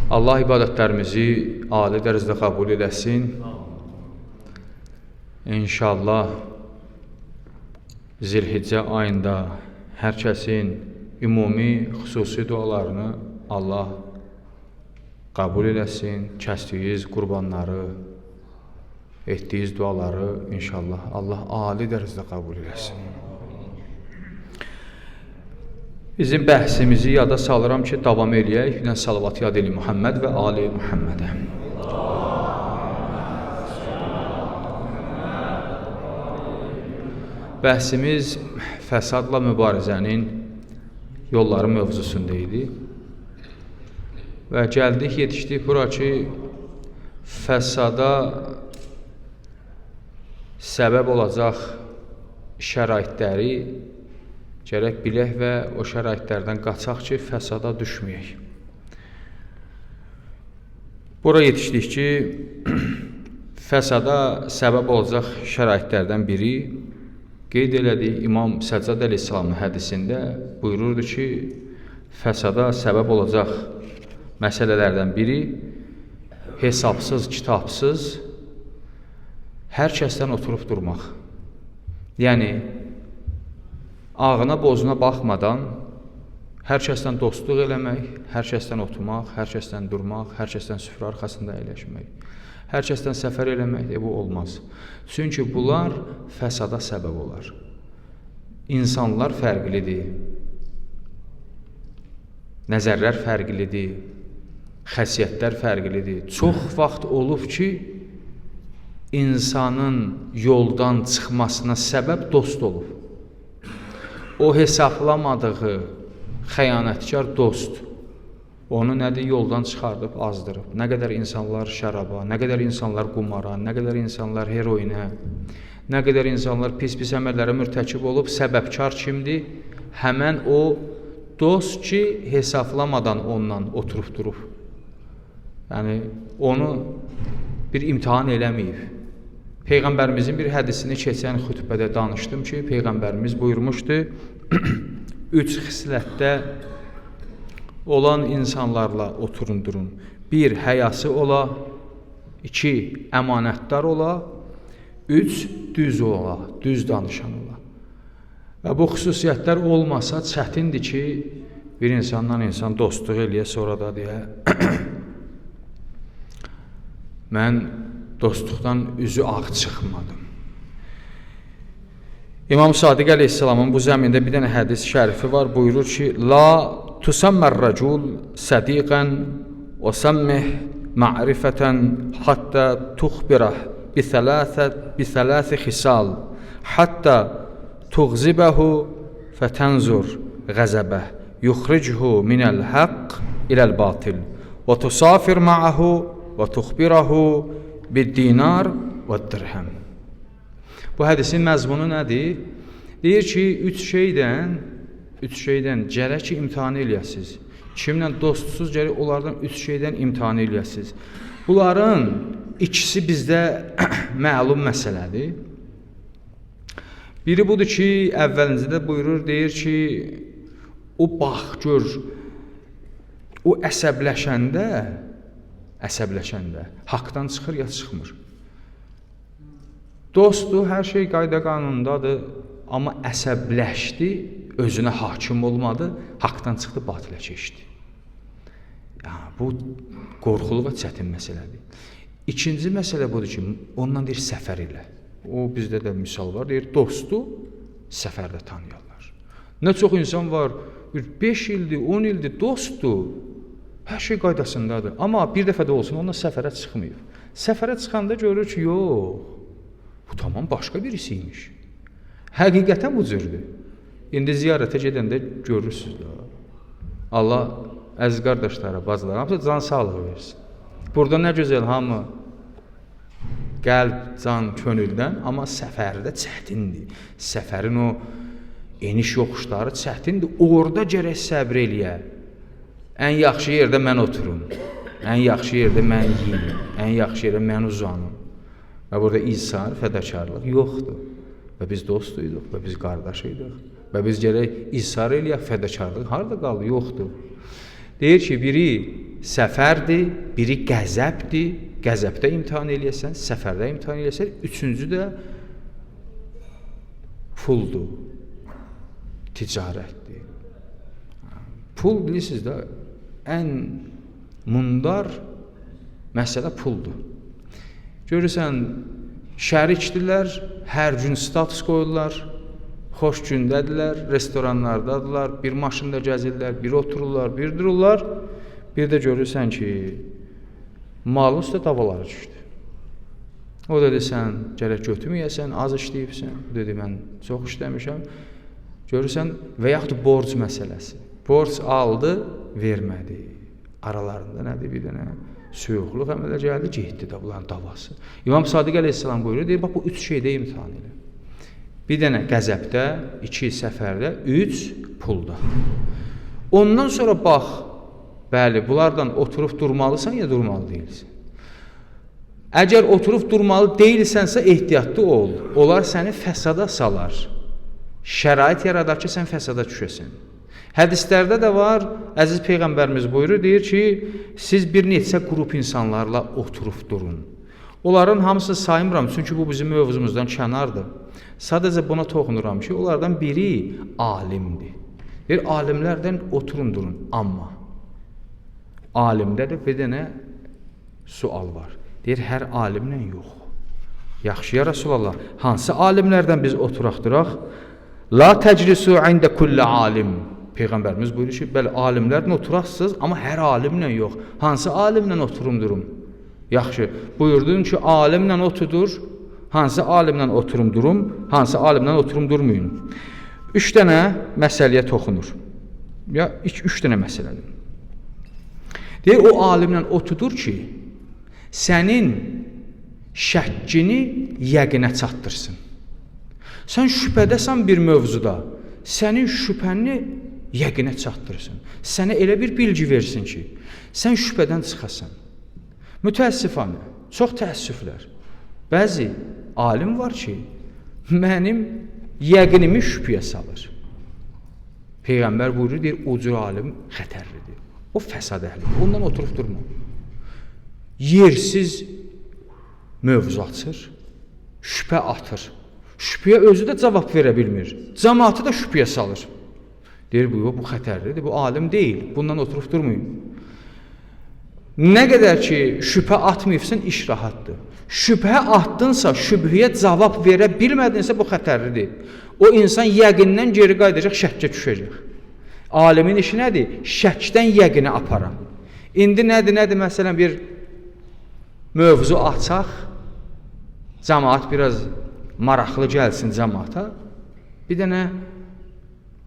Allah ibadətlərimizi ali dərəcədə qəbul eləsin. İnşallah Zilhiccə ayında hər kəsin ümumi, xüsusi dualarını Allah qəbul eləsin. Kəsdiyiniz qurbanları, etdiyiniz duaları inşallah Allah ali dərəcədə qəbul eləsin. Bizim bəhsimizi yada salıram ki, davam eləyək. Bir salavat yad eli Muhammed və ali Muhammedə. Bəhsimiz fəsadla mübarizənin yolları mövzusunda idi. Və gəldik, yetişdik bura ki, fəsada səbəb olacaq şəraitləri gərək bilək və o şəraitlərdən qaçaq ki, fəsada düşməyək. Bura yetişdik ki, fəsada səbəb olacaq şəraitlərdən biri qeyd elədik. İmam Səccad əleyhissalamın hədisində buyururdu ki, fəsada səbəb olacaq məsələlərdən biri hesabsız, kitabsız hər kəsdən oturub durmaq. Yəni, ağına, bozuna baxmadan hər kəsdən dostluq eləmək, hər kəsdən oturmaq, hər kəsdən durmaq, hər kəsdən süfrə arxasında əyləşmək, hər kəsdən səfər eləmək, bu olmaz. Çünki bunlar fəsada səbəb olar. İnsanlar fərqlidir, nəzərlər fərqlidir, xəsiyyətlər fərqlidir. Çox vaxt olub ki, insanın yoldan çıxmasına səbəb dost olub. O hesablamadığı xəyanətkar dost onu nədir? Yoldan çıxardıb, azdırıb. Nə qədər insanlar şəraba, nə qədər insanlar qumara, nə qədər insanlar heroinə, nə qədər insanlar pis-pis əməllərə mürtəkib olub, səbəbkar kimdir? Həmən o dost ki, hesablamadan ondan oturub durub. Yəni, onu bir imtihan eləməyib. Peyğəmbərimizin bir hədisini keçən xütbədə danışdım ki, Peyğəmbərimiz buyurmuşdu, 3 xislətdə olan insanlarla oturun, durun. 1. Həyası ola, 2. Əmanətdar ola, 3. Düz ola, düz danışan ola. Və bu xüsusiyyətlər olmasa çətindir ki, bir insandan insan dostluq eləyə, sonra da deyə, mən dostluqdan üzü ağ çıxmadım. İmam Sadiq əleyhissalamın bu zəmində bir dənə hədis şərifi var, buyurur ki, La tusammər-rəcul sədiqən və səmmih ma'rifətən hattə tuxbirəh bi-thələthi xisal hattə tuğzibəhu fətənzur qəzəbəh yuxrichu minəl-həqq iləl-batil və tusafir ma'ahu və tuxbirəhu bid-dinar və dirhəm. Bu hədisin məzmunu nədir? Deyir ki, üç şeydən gərək ki, imtihan eləyəsiz. Kimlə dostsuz gərək onlardan üç şeydən imtihan eləyəsiz. Bunların ikisi bizdə məlum məsələdir. Biri budur ki, əvvəlincədə buyurur, deyir ki, o bax, gör, o əsəbləşəndə haqdan çıxır ya çıxmır. Dostdur, hər şey qayda qanundadır, amma əsəbləşdi, özünə hakim olmadı, haqdan çıxdı, batilə keçdi. Yəni, bu qorxulu və çətin məsələdir. İkinci məsələ budur ki, ondan deyir, səfər elə. O, bizdə də misal var, deyir, dostu səfərdə tanıyarlar. Nə çox insan var, 5 ildir, 10 ildir, dostdur, hər şey qaydasındadır. Amma bir dəfə də olsun, ondan səfərə çıxmayıb. Səfərə çıxanda görür ki, yox, bu tamam başqa birisiymiş. Həqiqətən bu cürdür. İndi ziyarətə gedəndə görürsünüz. Allah əziz qardaşlara, bacılara, hamısı can sağlığı versin. Burada nə gözəl, hamı qəlb, can, könüldən, amma səfərdə çətindir. Səfərin o eniş yoxuşları çətindir. Orada gərək səbr eləyə. Ən yaxşı yerdə mən oturum, ən yaxşı yerdə mən yiyim, ən yaxşı yerdə mən uzanım. Və burada izhar, fədakarlıq yoxdur. Və biz dostuyduq, və biz qardaşıydıq. Və biz gərək izhar eləyək, fədakarlıq harada qaldı? Yoxdur. Deyir ki, biri səfərdir, biri qəzəbdir. Qəzəbdə imtahan eləyəsən, səfərdə imtahan eləyəsən, üçüncü də puldur, ticarətdir. Pul bilirsiniz də, ən mundar məsələ puldur. Görürsən, şərikdirlər, hər gün status qoyurlar, xoş gündədirlər, restoranlardadırlar, bir maşında gəzirlər, bir otururlar, bir dururlar. Bir də görürsən ki, malın üstə davaları düşdü. O dedi, sən gərək götürməyəsən, az işləyibsən. O dedi, mən çox işləmişəm. Görürsən, və yaxud borc məsələsi. Borc aldı, vermədi. Aralarında nədir, bir dənə suyuqluq əmələ gəldi, getdi də bunların davası. İmam Sadiq əleyhissalam buyuruyor, deyir, bax bu üç şeydə imtihan elə. Bir dənə qəzəbdə, 2 səfərdə, 3 pulda. Ondan sonra bax, bəli, bunlardan oturub durmalısan ya durmalı deyilsən. Əgər oturub durmalı deyilsənsə ehtiyatlı ol. Onlar səni fəsada salar. Şərait yaradar ki, sən fəsada düşəsən. Hədislərdə də var, əziz Peyğəmbərimiz buyurur, deyir ki, siz bir neçə qrup insanlarla oturub durun. Onların hamısını saymıram, çünki bu bizim mövzumuzdan kənardır. Sadəcə buna toxunuram ki, onlardan biri alimdir. Deyir, alimlərdən oturun durun, amma alimdə də bir dənə sual var. Deyir, hər alimlə yox. Yaxşı, ya Rasulallah, hansı alimlərdən biz oturaq-duraq? La təclisu ində kulli alim. Peyğəmbərimiz buyurur ki, bəli, alimlərlə oturaqsınız, amma hər alimlə yox. Hansı alimlə oturum durum? Yaxşı, buyurdun ki, alimlə otudur, hansı alimlə oturum durum, hansı alimlə oturum durmayın. 3 dənə məsələyə toxunur. Ya, 3 dənə məsələdir. Deyir, o alimlə otudur ki, sənin şəkkini yəqinə çatdırsın. Sən şübhədəsən bir mövzuda, sənin şübhəni yəqinə çatdırsın. Sənə elə bir bilgi versin ki, sən şübhədən çıxasan. Mütəəssifanə, çox təəssüflər. Bəzi alim var ki, mənim yəqinimi şübhəyə salır. Peyğəmbər buyurur, deyir, o cür alim xətərlidir. O fəsad əhlidir. Ondan oturub durma. Yersiz mövzu açır, şübhə atır. Şübhəyə özü də cavab verə bilmir. Cəmaatı da şübhəyə salır. Deyir, bu xətərlidir, bu alim deyil. Bundan oturub durmayın. Nə qədər ki, şübhə atmayıbsın, iş rahatdır. Şübhə atdınsa, şübhəyə cavab verə bilmədinsə, bu xətərlidir. O insan yəqindən geri qayıdacaq, şəkkə düşəcək. Alimin işi nədir? Şəkdən yəqinə aparan. İndi nədir, məsələn, bir mövzu açaq, cəmaat biraz maraqlı gəlsin cəmaata, bir dənə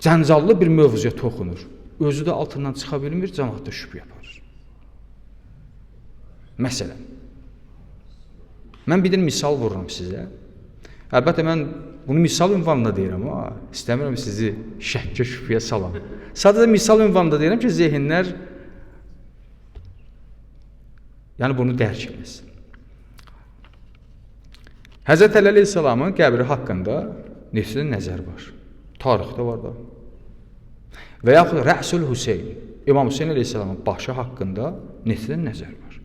cəncallı bir mövzuya toxunur. Özü də altından çıxa bilmir, cəmaat da şübhə aparır. Məsələn, mən bir dənə misal vururam sizə. Əlbəttə, mən bunu misal ünvanında deyirəm, amma istəmirəm sizi şəkkə, şübhəyə salam. Sadəcə misal ünvanında deyirəm ki, zehinlər yəni bunu dərk etməsin. Həzrət Əli əleyhissalamın qəbri haqqında neçə nəzər var? Tarixdə var da. Və yaxud Rəsul Hüseyn, İmam Hüseyn əleyhissalamın başı haqqında neçə nəzər var?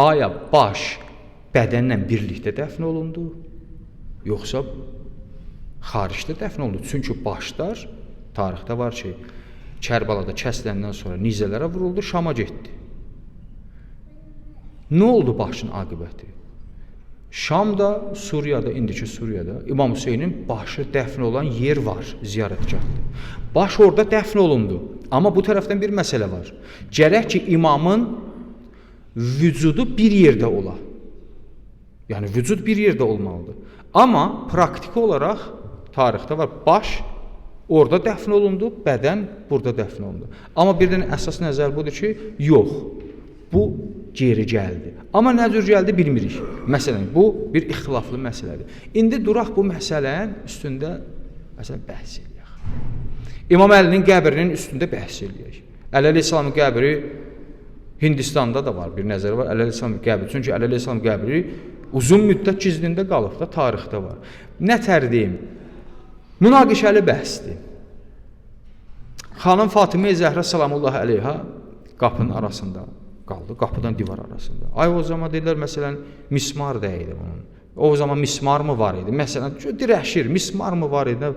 Aya baş bədənlə birlikdə dəfn olundu, yoxsa xaricdə dəfn olundu? Çünki başlar tarixdə var ki, Kərbalada kəsiləndən sonra nizələrə vuruldu, Şama getdi. Nə oldu başın aqibəti? Şamda, Suriyada, indiki Suriyada İmam Hüseynin başı dəfn olan yer var, ziyarətgahdır. Baş orada dəfn olundu. Amma bu tərəfdən bir məsələ var. Gərək ki, imamın vücudu bir yerdə ola. Yəni, vücud bir yerdə olmalıdır. Amma praktiki olaraq tarixdə var, baş orada dəfn olundu, bədən burada dəfn olundu. Amma bir dənə əsas nəzər budur ki, yox, bu geri gəldi. Amma nə cür gəldi bilmirik. Məsələn, bu bir ixtilaflı məsələdir. İndi duraq bu məsələnin üstündə bəhs edək. İmam Əlinin qəbrinin üstündə bəhs edək. Əli əleyhissalamın qəbri Hindistanda da var, bir nəzər var. Əli əleyhissalamın qəbri, çünki Əli əleyhissalamın qəbri uzun müddət gizlində qalıb da, tarixdə var. Nə tər deyim? Münaqişəli bəhsdir. Xanım Fatimə-i Zəhra salamullahi əleyha qapının arasında qaldı qapıdan divar arasında. Ay o zaman deyirlər məsələn mismar dəydi onun. O zaman mismar mı var idi? Məsələn dirəşir, mismar mı var idi?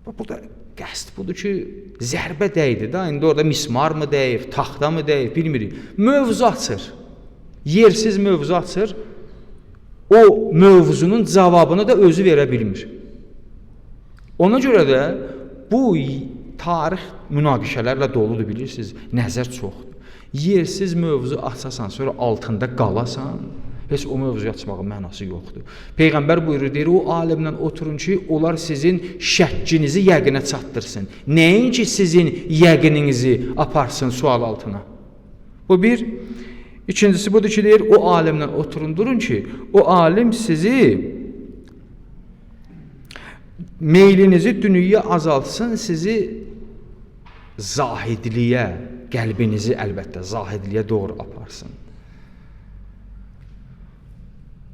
Burada qəsd budur ki, zərbə dəydi də. İndi orada mismar mı dəyib, taxta mı dəyib bilmirik. Mövzu açır. Yersiz mövzu açır. O mövzunun cavabını da özü verə bilmir. Ona görə də bu tarix münaqişələrlə doludur bilirsiniz. Nəzər çoxdur. Yersiz mövzu açasan, sonra altında qalasan, heç o mövzuyu açmağın mənası yoxdur. Peyğəmbər buyurur, deyir, o alimlə oturun ki, onlar sizin şəkkinizi yəqinə çatdırsın. Nəinki sizin yəqininizi aparsın sual altına. Bu bir. İkincisi budur ki, deyir, o alimlə oturun, durun ki, o alim sizi meylinizi dünyaya azaltsın, sizi zahidliyə, qəlbinizi əlbəttə zahidliyə doğru aparsın.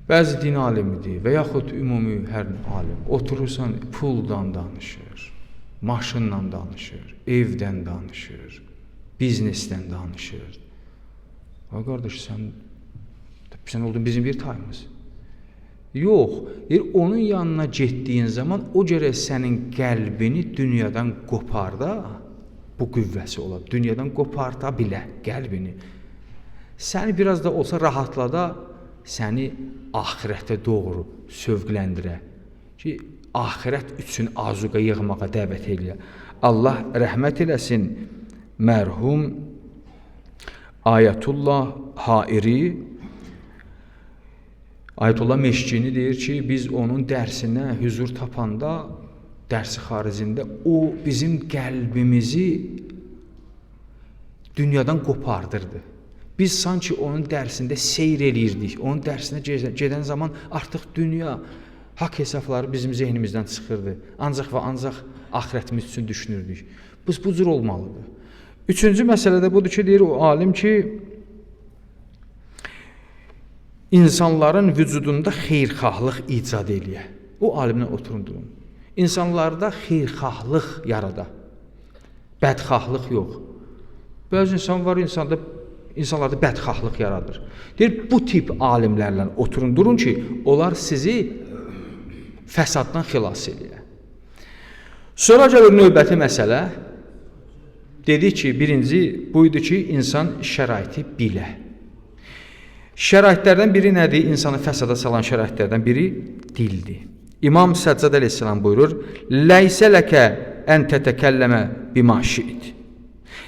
Bəzi din alimidir və yaxud ümumi hər alim oturursan puldan danışır, maşınla danışır, evdən danışır, biznesdən danışır. Ha qardaş, sən oldun bizim bir tayımız. Yox, onun yanına getdiyin zaman o gərək sənin qəlbini dünyadan qoparda, bu qüvvəsi ola, dünyadan qoparda bilə qəlbini. Səni biraz da olsa rahatlada, səni axirətə doğru sövqləndirə ki, axirət üçün azuqa yığmağa dəvət eləyə. Allah rəhmət eləsin mərhum Ayətullah Hairi. Ayətullah Meşkini deyir ki, biz onun dərsinə hüzur tapanda, dərsi xaricində o bizim qəlbimizi dünyadan qopardırdı. Biz sanki onun dərsində seyr eləyirdik. Onun dərsinə gedən zaman artıq dünya, haqq hesabları bizim zehnimizdən çıxırdı. Ancaq və ancaq axirətimiz üçün düşünürdük. Bu cür olmalıdır. Üçüncü məsələ də budur ki, deyir o alim ki, insanların vücudunda xeyrxahlıq icad eləyə. O alimlə oturun durun. İnsanlarda xeyrxahlıq yarada. Bədxahlıq yox. Bəzi insan var, insanlarda bədxahlıq yaradır. Deyir, bu tip alimlərlə oturun durun ki, onlar sizi fəsaddan xilas eləyə. Sonra gəlir növbəti məsələ. Dedi ki, birinci buydu ki, insan şəraiti bilə. Şəraitlərdən biri nədir? İnsanı fəsada salan şəraitlərdən biri dildir. İmam Səccad əleyhissalam buyurur, Ləysə ləkə ən tətəkəlləmə bima şiit.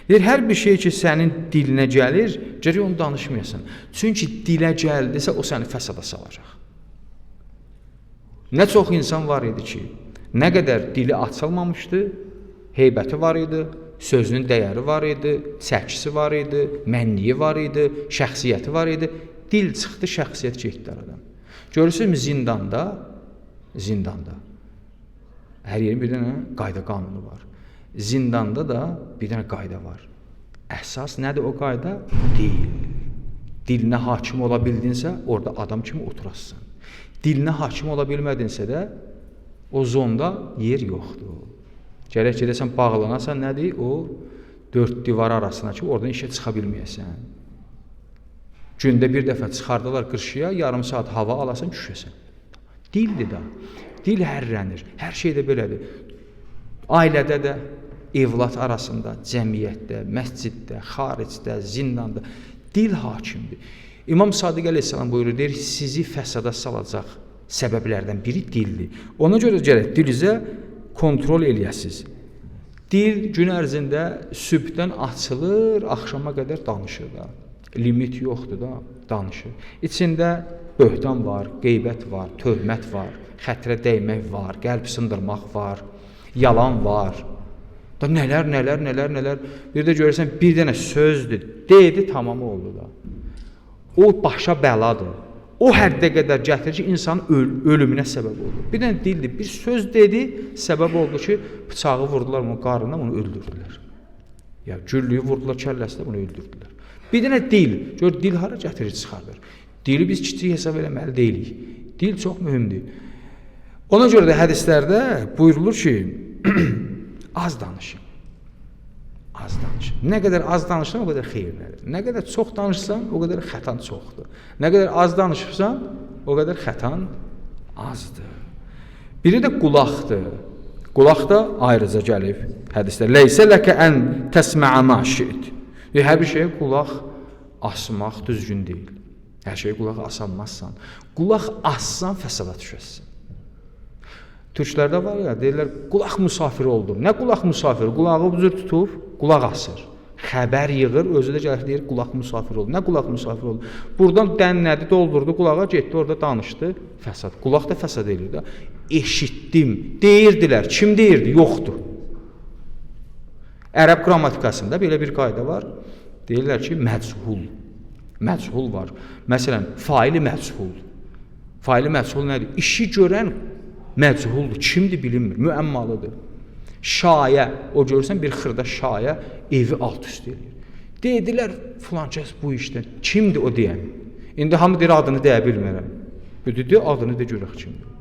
Deyir, hər bir şey ki, sənin dilinə gəlir, gərək onu danışmayasan. Çünki dilə gəldisə, o səni fəsada salacaq. Nə çox insan var idi ki, nə qədər dili açılmamışdı, heybəti var idi, sözünün dəyəri var idi, çəkisi var idi, mənliyi var idi, şəxsiyyəti var idi. Dil çıxdı, şəxsiyyət getdi aradan. Görürsünüzmü zindanda. Hər yerin bir dənə qayda qanunu var. Zindanda da bir dənə qayda var. Əsas nədir o qayda? Dil. Dilinə hakim ola bildinsə, orada adam kimi oturasın. Dilinə hakim ola bilmədinsə də, o zonda yer yoxdur. Gərək gedəsən, bağlanasan, nədir? O, 4 divar arasına ki, oradan işə çıxa bilməyəsən. Gündə bir dəfə çıxardılar qırşıya, yarım saat hava alasan, düşəsən. Dildir da. Dil hərrənir. Hər şeydə belədir. Ailədə də, evlat arasında, cəmiyyətdə, məsciddə, xaricdə, zindanda dil hakimdir. İmam Sadiq əleyhissalam buyurur, deyir, sizi fəsada salacaq səbəblərdən biri dildir. Ona görə gərək dilinizə kontrol eləyəsiniz. Dil gün ərzində sübhdən açılır, axşama qədər danışır da. Limit yoxdur da, danışır. İçində böhtan var, qeybət var, töhmət var, xətrə dəymək var, qəlb sındırmaq var, yalan var. Da nələr. Bir də görürsən, bir dənə sözdür, dedi, tamam oldu da. O başa bəladır. O həddə qədər gətirir ki, insanın ölümünə səbəb olur. Bir dənə dildir, bir söz dedi, səbəb oldu ki, bıçağı vurdular onun qarnına, onu öldürdülər. Ya güllüyü vurdular kəlləsinə, onu öldürdülər. Bir dənə dil, gör dil hara gətirir, çıxardır. Dili biz kiçik hesab eləməli deyilik. Dil çox mühümdür. Ona görə də hədislərdə buyurulur ki, az danışın. Az danış. Nə qədər az danışsan, o qədər xeyirlidir. Nə qədər çox danışsan, o qədər xətan çoxdur. Nə qədər az danışırsan, o qədər xətan azdır. Biri də qulaqdır. Qulaq da ayrıca gəlib hədisdə. Leysə ləkə ən təsmə'ə mə şi'd. Hər bir şeyə qulaq asmaq düzgün deyil. Hər şeyə qulaq asanmazsan. Qulaq assan fəsada düşəsən. Türklərdə var ya, deyirlər, qulaq musafiri oldur. Nə qulaq musafiri? Qulağı üzür tutub, qulaq asır. Xəbər yığır, özü də gəlir, deyir, qulaq musafiri oldur. Nə qulaq musafiri oldur? Buradan dənlədi, doldurdu, qulağa getdi, orada danışdı, fəsad. Qulaq da fəsad edir də. Eşitdim, deyirdilər. Kim deyirdi? Yoxdur. Ərəb qrammatikasında belə bir qayda var. Deyirlər ki, məchul. Məchul var. Məsələn, faili məchul. Faili məchul nədir? İşi görən məchuldur, kimdir bilinmir, müəmmalıdır. Şayə, o görürsən bir xırda şayə evi alt üst edir. Dedilər, filan kəs bu işdən, kimdir o deyən? İndi hamı deyir, adını deyə bilmirəm. Dedi, adını de görək kimdir.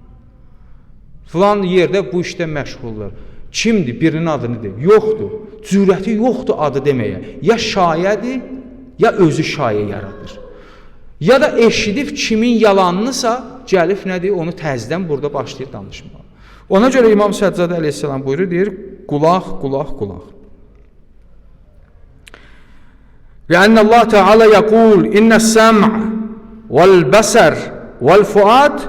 Filan yerdə bu işdən məşğullar. Kimdir, birinin adını de. Yoxdur, cürəti yoxdur adı deməyə. Ya şayədir, ya özü şayə yaradır. Ya da eşidib kimin yalanınısa gəlib nədir, onu təzdən burada başlayır danışmağa. Ona görə İmam Səccadə əleyhissalam buyurur, deyir, qulaq, qulaq, qulaq. Ləənnə Allah Teala yəqul, İnnəs-səmʼ vəl-bəsər vəl-fuad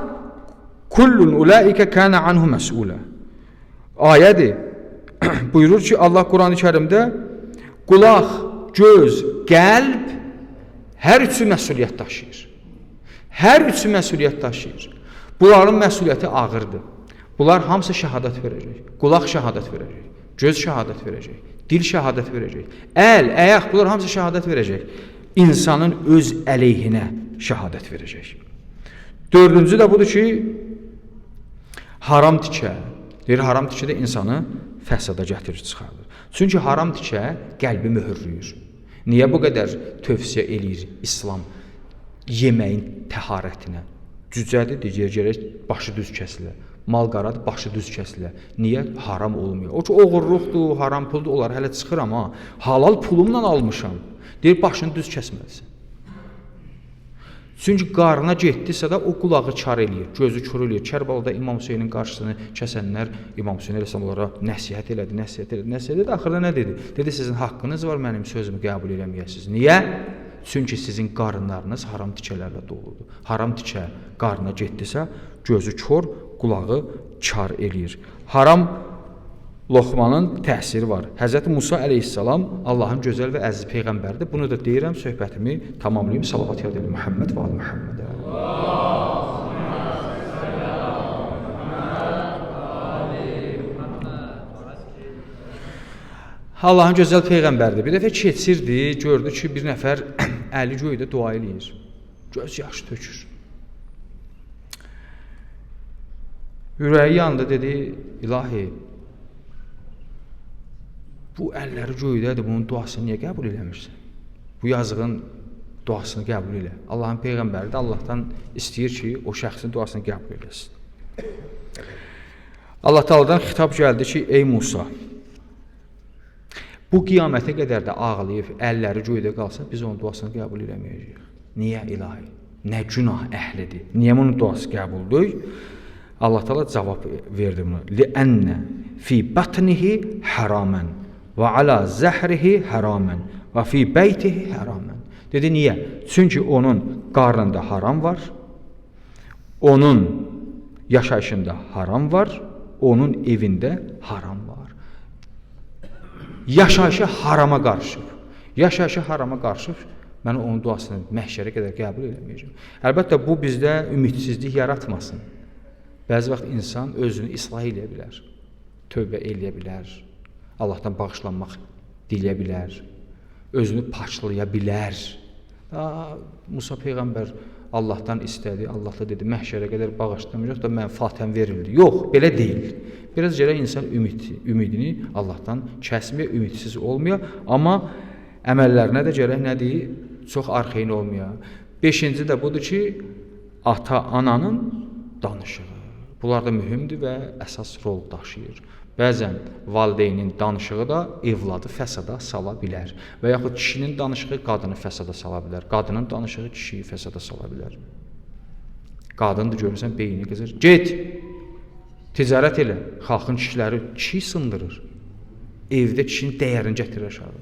kullun ulaikə kənə anhu məs'ulə. Ayədir. Buyurur ki, Allah Quran-ı Kərimdə qulaq, göz, qəlb hər üçü məsuliyyət daşıyır. Hər üçü məsuliyyət daşıyır. Bunların məsuliyyəti ağırdır. Bunlar hamısı şəhadət verəcək. Qulaq şəhadət verəcək. Göz şəhadət verəcək. Dil şəhadət verəcək. Əl, əyaq, bunlar hamısı şəhadət verəcək. İnsanın öz əleyhinə şəhadət verəcək. Dördüncü də budur ki, haram tikə. Deyir, haram tikə də insanı fəsada gətirir, çıxardır. Çünki haram tikə qəlbi möhürlüyür. Niyə bu qədər tövsiyə eləyir İslam yeməyin təharətinə? Cücədir, deyir, gərək başı düz kəsilə. Mal qaradır, başı düz kəsilə. Niyə? Haram olmuyor. O ki, oğurluqdur, haram puldur, onlar hələ çıxır, amma halal pulumla almışam. Deyir, başını düz kəsməlisən. Çünki qarına getdisə də o qulağı kar eləyir, gözü kör eləyir. Kərbalada İmam Hüseynin qarşısını kəsənlər İmam Hüseyin əleyhissalam onlara nəsihət elədi. Axırda nə dedi? Dedi, sizin haqqınız var, mənim sözümü qəbul eləməyəsiniz. Niyə? Çünki sizin qarınlarınız haram tikələrlə doludur. Haram tikə qarına getdisə, gözü kör, qulağı kar eləyir. Haram loxmanın təsiri var. Həzrəti Musa əleyhissalam Allahın gözəl və əziz peyğəmbərdir. Bunu da deyirəm, söhbətimi tamamlayım. Salavat yad edir Muhammed və Muhammedə. Allahın gözəl peyğəmbərdir. Bir dəfə keçirdi, gördü ki, bir nəfər əli göydə dua eləyir. Göz yaşı tökür. Ürəyi yandı, dedi, ilahi, bu əlləri göydədir, bunun duasını niyə qəbul eləmirsən? Bu yazığın duasını qəbul elə. Allahın peyğəmbəri də Allahdan istəyir ki, o şəxsin duasını qəbul eləsin. Allah Taala'dan xitab gəldi ki, ey Musa, bu qiyamətə qədər də ağlayıb, əlləri göydə qalsa, biz onun duasını qəbul eləməyəcəyik. Niyə ilahi? Nə günah əhlidir? Niyə bunun duası qəbuldur? Allah Taala cavab verdi buna. Li'anna fi batnihi haraman və ala zəhrihi haraman və fi beytihi haraman. Dedi, niyə? Çünki onun qarnında haram var, onun yaşayışında haram var, onun evində haram var. Yaşayışı harama qarışıb. Yaşayışı harama qarışıb, mən onun duasını məhşərə qədər qəbul eləməyəcəm. Əlbəttə, bu bizdə ümidsizlik yaratmasın. Bəzi vaxt insan özünü islah eləyə bilər, tövbə eləyə bilər, Allahdan bağışlanmaq diləyə bilər, özünü paçlaya bilər. Musa Peyğəmbər Allahdan istədi, Allah da dedi, məhşərə qədər bağışlamayacaq da mən fatihəm verildi. Yox, belə deyil. Biraz gərək insan ümidini Allahdan kəsməyə, ümidsiz olmaya, amma əməllərinə də gərək nədir? Çox arxeyin olmaya. Beşinci də budur ki, ata-ananın danışığı. Bunlar da mühümdür və əsas rol daşıyır. Bəzən valideynin danışığı da evladı fəsada sala bilər. Və yaxud kişinin danışığı qadını fəsada sala bilər. Qadının danışığı kişiyi fəsada sala bilər. Qadındır görürsən beyni qızır. Get! Ticarət elə. Xalqın kişiləri kişi sındırır. Evdə kişinin dəyərini gətirir aşağı.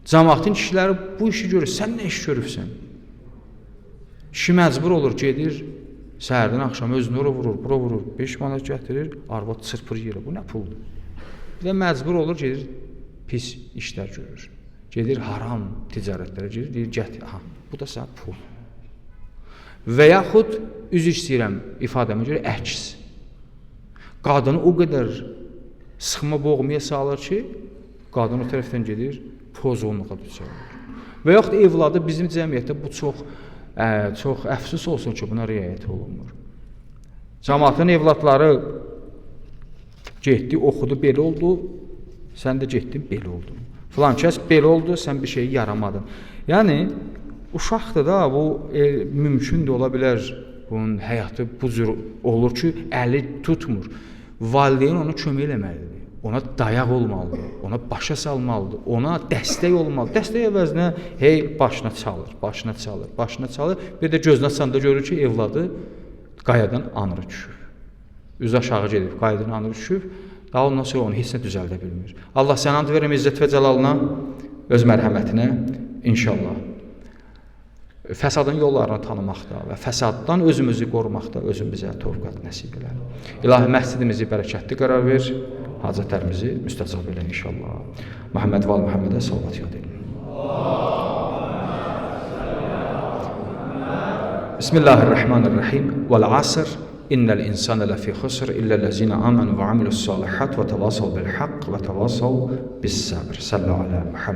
Cəmaətin kişiləri bu işi görür. Sən nə iş görübsən? Kişi məcbur olur, gedir, səhərdən axşam özünü ora vurur, bura vurur, 5 manat gətirir, arvad çırpır yerə. Bu nə puldur? Bir də məcbur olur, gedir, pis işlər görür. Gedir, haram ticarətlərə gedir, deyir, gətir, aha, bu da sənə pul. Və yaxud, üzr istəyirəm ifadəmə görə, əks. Qadını o qədər sıxma boğmaya salır ki, qadın o tərəfdən gedir, pozğunluğa düşər. Və yaxud evladı bizim cəmiyyətdə bu çox əfsus olsun ki, buna riayət olunmur. Cəmaətin evladları getdi, oxudu, belə oldu, sən də getdin, belə oldu. Filan kəs belə oldu, sən bir şey yaramadın. Yəni, uşaqdır da, bu mümkün də ola bilər, bunun həyatı bu cür olur ki, əli tutmur. Valideyn ona kömək eləməlidir. Ona dayaq olmalıdır, ona başa salmalıdır, ona dəstək olmalıdır. Dəstək əvəzinə hey başına çalır, başına çalır, başına çalır. Bir də gözünə çanda görür ki, evladı qayadan anırı düşüb. Üz aşağı gedib, qayadan anırı düşüb. Daha ondan sonra onu heç nə düzəldə bilmir. Allah sənə and verəm izzət və cəlalına, öz mərhəmətinə inşallah. Fəsadın yollarını tanımaqda və fəsaddan özümüzü qorumaqda özümüzə tövqat nəsib elər. İlahi məscidimizi bərəkətli qərar ver, hacətlərimizi müstəcab elə inşallah. Muhammed və Muhammedə salavat yad edin. Bismillahirrahmanirrahim. Vəl asr, innəl insana ləfi xusr, illəl-ləzina amanu və amilus salihat və təvasav bil haqq və təvasav bis sabr. Sallu alə Muhammed.